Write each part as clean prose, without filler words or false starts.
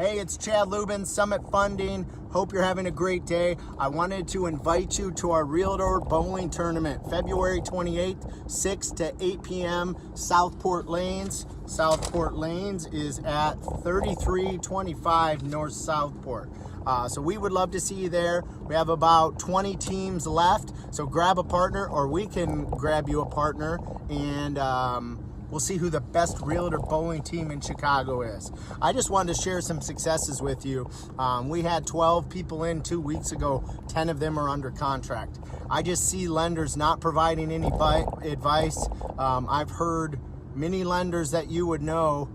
Hey, it's Chad Lubben, Summit Funding. Hope you're having a great day. I wanted to invite you to our Realtor Bowling Tournament, February 28th, 6 to 8 p.m., Southport Lanes. Southport Lanes is at 3325 North Southport. So we would love to see you there. We have about 20 teams left, so grab a partner, or we can grab you a partner, and we'll see who the best realtor bowling team in Chicago is. I just wanted to share some successes with you. We had 12 people in 2 weeks ago. 10 of them are under contract. I just see lenders not providing any advice. I've heard many lenders that you would know,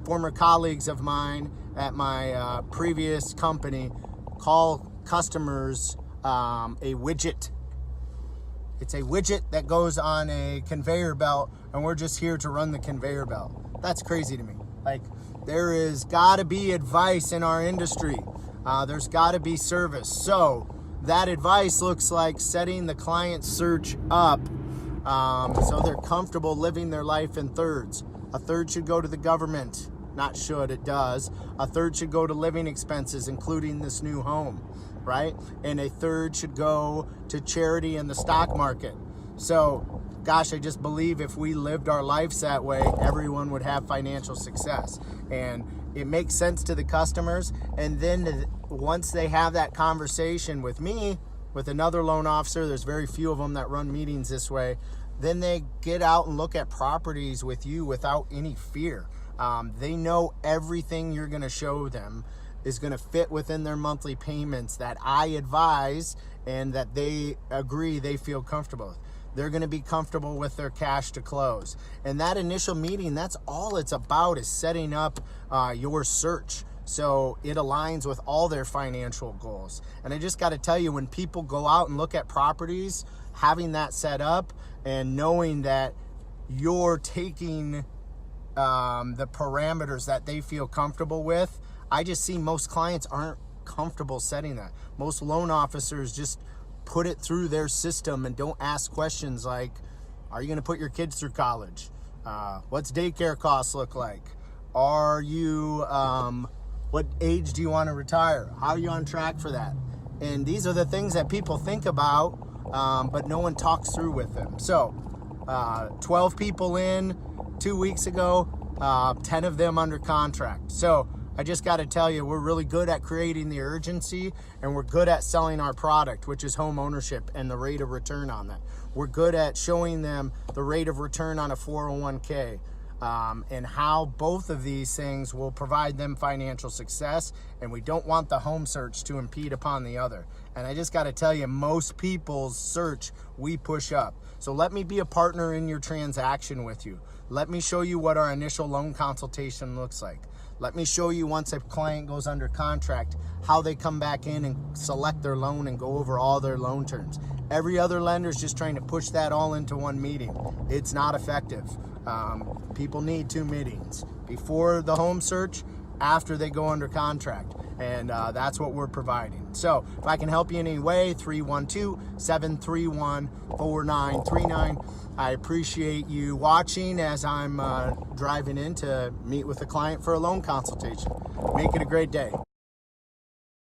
former colleagues of mine at my previous company, call customers a widget. It's a widget that goes on a conveyor belt, and we're just here to run the conveyor belt. That's crazy to me. Like, there is gotta be advice in our industry. There's gotta be service. So that advice looks like setting the client search up so they're comfortable living their life in thirds. A third should go to the government. Not should, it does. A third should go to living expenses, including this new home, right? And a third should go to charity in the stock market. So, gosh, I just believe if we lived our lives that way, everyone would have financial success. And it makes sense to the customers. And then once they have that conversation with me, with another loan officer, there's very few of them that run meetings this way, then they get out and look at properties with you without any fear. They know everything you're going to show them is going to fit within their monthly payments that I advise and that they agree they feel comfortable with. They're going to be comfortable with their cash to close. And that initial meeting, that's all it's about, is setting up your search so it aligns with all their financial goals. And I just got to tell you, when people go out and look at properties, having that set up and knowing that you're taking the parameters that they feel comfortable with, I just see most clients aren't comfortable setting that. Most loan officers just put it through their system and don't ask questions like, are you going to put your kids through college? What's daycare costs look like? Are you, what age do you want to retire? How are you on track for that? And these are the things that people think about, but no one talks through with them. So 12 people in 2 weeks ago, 10 of them under contract. So I just got to tell you, we're really good at creating the urgency, and we're good at selling our product, which is home ownership, and the rate of return on that. We're good at showing them the rate of return on a 401k, and how both of these things will provide them financial success, and we don't want the home search to impede upon the other. And I just got to tell you, most people's search we push up. So let me be a partner in your transaction with you. Let me show you what our initial loan consultation looks like. Let me show you, once a client goes under contract, how they come back in and select their loan and go over all their loan terms. Every other lender is just trying to push that all into one meeting. It's not effective. People need 2 meetings: before the home search, after they go under contract. And that's what we're providing. So if I can help you in any way, 312-731-4939. I appreciate you watching as I'm driving in to meet with a client for a loan consultation. Make it a great day.